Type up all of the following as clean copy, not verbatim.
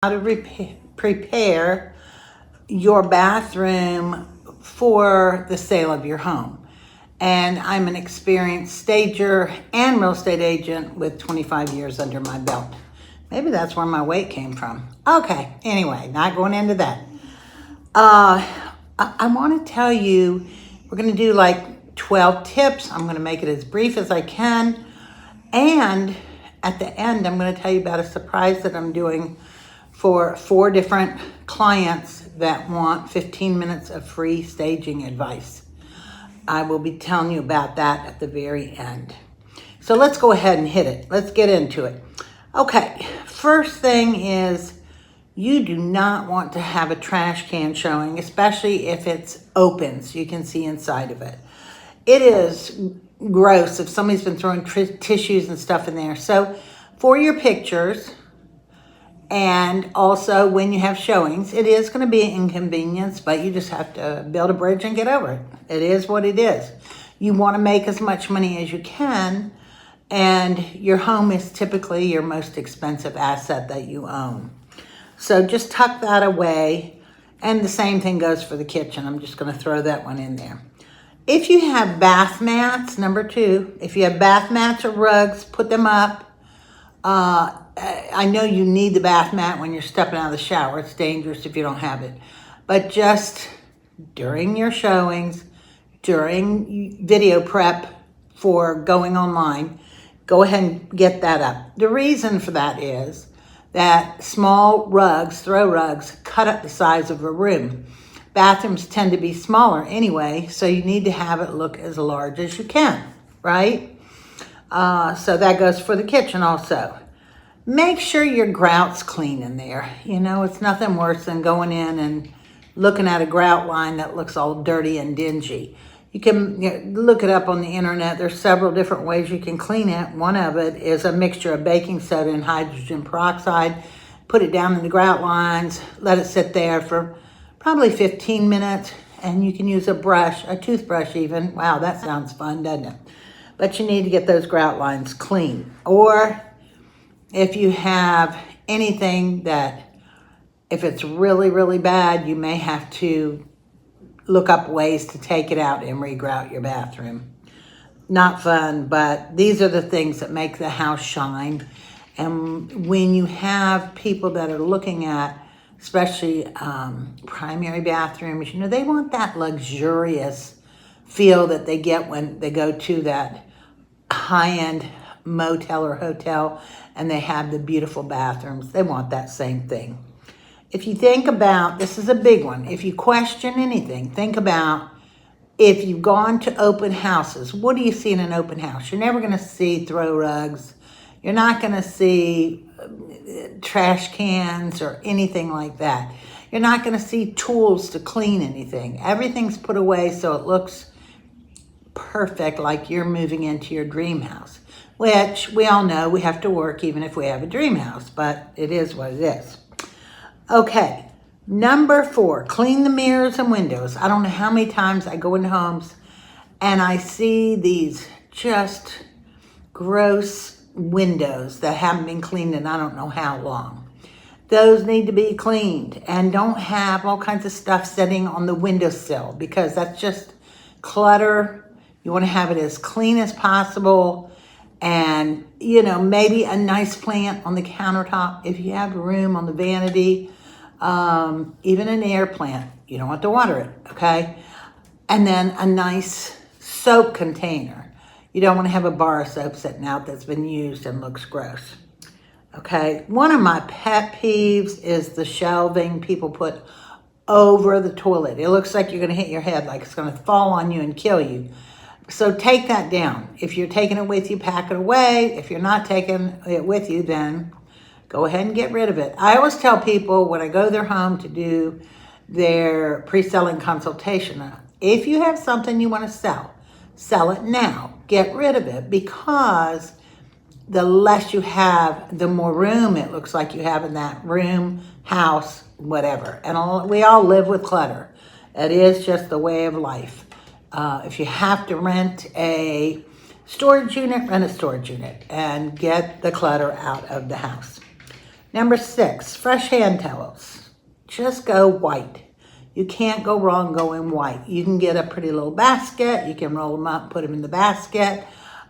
how to prepare your bathroom for the sale of your home. And I'm an experienced stager and real estate agent with 25 years under my belt. Maybe that's where my weight came from. Okay, anyway, not going into that. I want to tell you, we're going to do like 12 tips. I'm going to make it as brief as I can. And at the end, I'm going to tell you about a surprise that I'm doing for 4 different clients that want 15 minutes of free staging advice. I will be telling you about that at the very end. So let's go ahead and hit it. Let's get into it. Okay, first thing is you do not want to have a trash can showing, especially if it's open so you can see inside of it. It is gross if somebody's been throwing tissues and stuff in there. So for your pictures, and also when you have showings, it is going to be an inconvenience, but you just have to build a bridge and get over it. It is what it is. You want to make as much money as you can, and your home is typically your most expensive asset that you own. So just tuck that away, and the same thing goes for the kitchen. I'm just going to throw that one in there. If you have bath mats, number 2, if you have bath mats or rugs, put them up. I know you need the bath mat when you're stepping out of the shower. It's dangerous if you don't have it. But just during your showings, during video prep for going online, go ahead and get that up. The reason for that is that small rugs, throw rugs, cut up the size of a room. Bathrooms tend to be smaller anyway, so you need to have it look as large as you can, right? So that goes for the kitchen also. Make sure your grout's clean in there. You know, it's nothing worse than going in and looking at a grout line that looks all dirty and dingy. You can look it up on the internet. There's several different ways you can clean it. One of it is a mixture of baking soda and hydrogen peroxide. Put it down in the grout lines, let it sit there for probably 15 minutes, and you can use a brush, a toothbrush even. Wow, that sounds fun, doesn't it? But you need to get those grout lines clean. Or if you have anything that, if it's really, really bad, you may have to look up ways to take it out and regrout your bathroom. Not fun, but these are the things that make the house shine. And when you have people that are looking at, especially primary bathrooms, you know, they want that luxurious feel that they get when they go to that high-end motel or hotel and they have the beautiful bathrooms. They want that same thing. If you think about, this is a big one, if you question anything, think about if you've gone to open houses. What do you see in an open house? You're never going to see throw rugs. You're not going to see trash cans or anything like that. You're not going to see tools to clean anything. Everything's put away so it looks perfect, like you're moving into your dream house, which we all know we have to work even if we have a dream house, but it is what it is. Okay, number 4, clean the mirrors and windows. I don't know how many times I go into homes and I see these just gross windows that haven't been cleaned in I don't know how long. Those need to be cleaned, and don't have all kinds of stuff sitting on the windowsill because that's just clutter. You want to have it as clean as possible, and, you know, maybe a nice plant on the countertop if you have room on the vanity, even an air plant. You don't have to water it, okay? And then a nice soap container. You don't want to have a bar of soap sitting out that's been used and looks gross. Okay, one of my pet peeves is the shelving people put over the toilet. It looks like you're going to hit your head, like it's going to fall on you and kill you. So take that down. If you're taking it with you, pack it away. If you're not taking it with you, then go ahead and get rid of it. I always tell people when I go to their home to do their pre-selling consultation, if you have something you want to sell it now. Get rid of it, because the less you have, the more room it looks like you have in that room, house, whatever. And we all live with clutter. It is just the way of life. If you have to rent a storage unit, rent a storage unit and get the clutter out of the house. Number 6, fresh hand towels. Just go white. You can't go wrong going white. You can get a pretty little basket. You can roll them up, put them in the basket.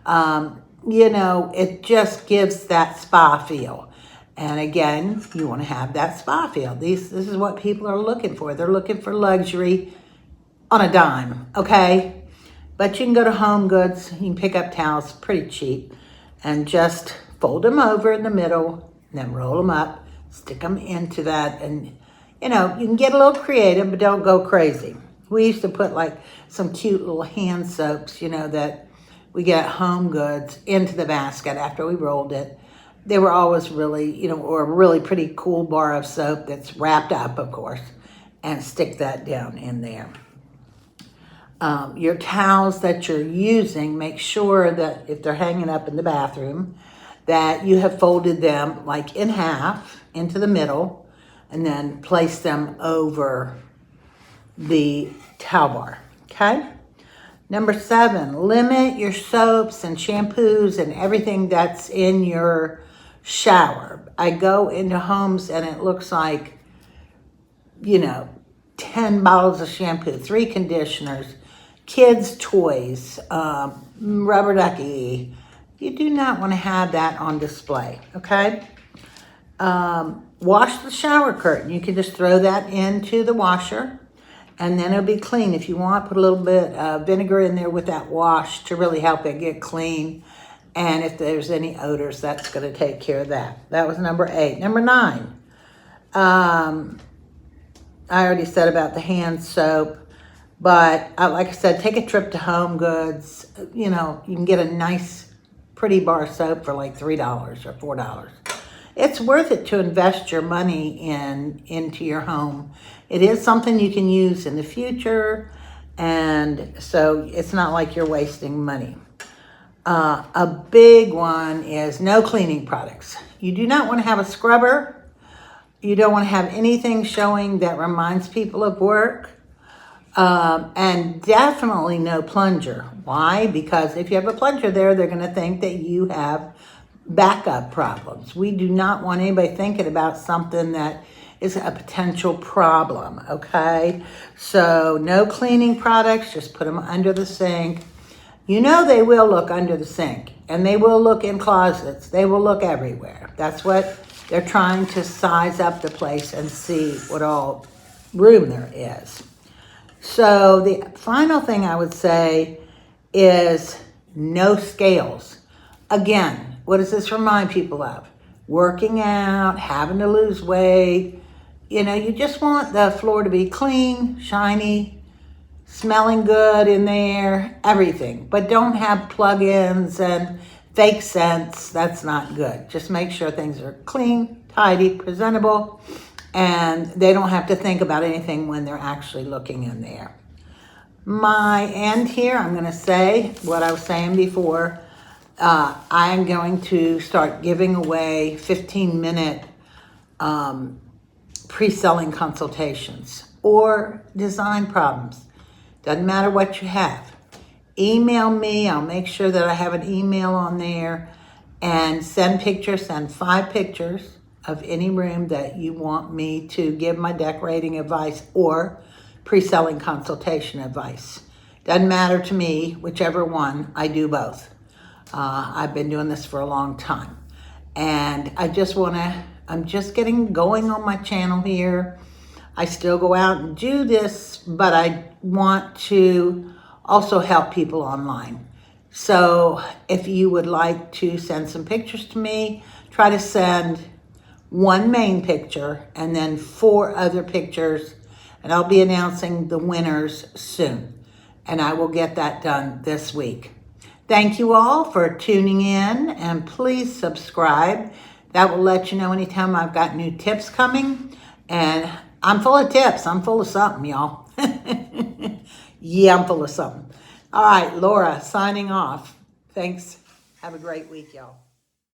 It just gives that spa feel. And again, you want to have that spa feel. This is what people are looking for. They're looking for luxury on a dime, okay? But you can go to Home Goods. You can pick up towels pretty cheap and just fold them over in the middle, and then roll them up, stick them into that, and you can get a little creative, but don't go crazy. We used to put like some cute little hand soaps, that we get at Home Goods into the basket after we rolled it. They were always really, or a really pretty cool bar of soap that's wrapped up, of course, and stick that down in there. Your towels that you're using, make sure that if they're hanging up in the bathroom, that you have folded them like in half into the middle and then place them over the towel bar, okay? Number 7, limit your soaps and shampoos and everything that's in your shower. I go into homes and it looks like, 10 bottles of shampoo, 3 conditioners, kids' toys, rubber ducky. You do not want to have that on display, okay? Wash the shower curtain. You can just throw that into the washer and then it'll be clean. If you want, put a little bit of vinegar in there with that wash to really help it get clean. And if there's any odors, that's going to take care of that. That was number 8. Number 9, I already said about the hand soap. But like I said, take a trip to Home Goods. You can get a nice, pretty bar soap for like $3 or $4. It's worth it to invest your money into your home. It is something you can use in the future, and so it's not like you're wasting money. A big one is no cleaning products. You do not want to have a scrubber. You don't want to have anything showing that reminds people of work. And definitely no plunger. Why? Because if you have a plunger there, they're going to think that you have backup problems. We do not want anybody thinking about something that is a potential problem, okay? So no cleaning products, just put them under the sink. They will look under the sink, and they will look in closets. They will look everywhere. That's what they're trying to size up the place and see what all room there is. So the final thing I would say is no scales. Again, what does this remind people of? Working out, having to lose weight. You just want the floor to be clean, shiny, smelling good in there, everything. But don't have plug-ins and fake scents. That's not good. Just make sure things are clean, tidy, presentable, and they don't have to think about anything when they're actually looking in there. My end here, I'm going to say what I was saying before. I'm going to start giving away 15-minute pre-selling consultations or design problems. Doesn't matter what you have. Email me. I'll make sure that I have an email on there, and send pictures, send 5 pictures of any room that you want me to give my decorating advice or pre-selling consultation advice. Doesn't matter to me, whichever one, I do both. I've been doing this for a long time. And I'm just getting going on my channel here. I still go out and do this, but I want to also help people online. So if you would like to send some pictures to me, try to send 1 main picture and then 4 other pictures, and I'll be announcing the winners soon. And I will get that done this week. Thank you all for tuning in, and please subscribe. That will let you know anytime I've got new tips coming. And I'm full of tips. I'm full of something, y'all. Yeah, I'm full of something. All right, Laura, signing off. Thanks. Have a great week, y'all.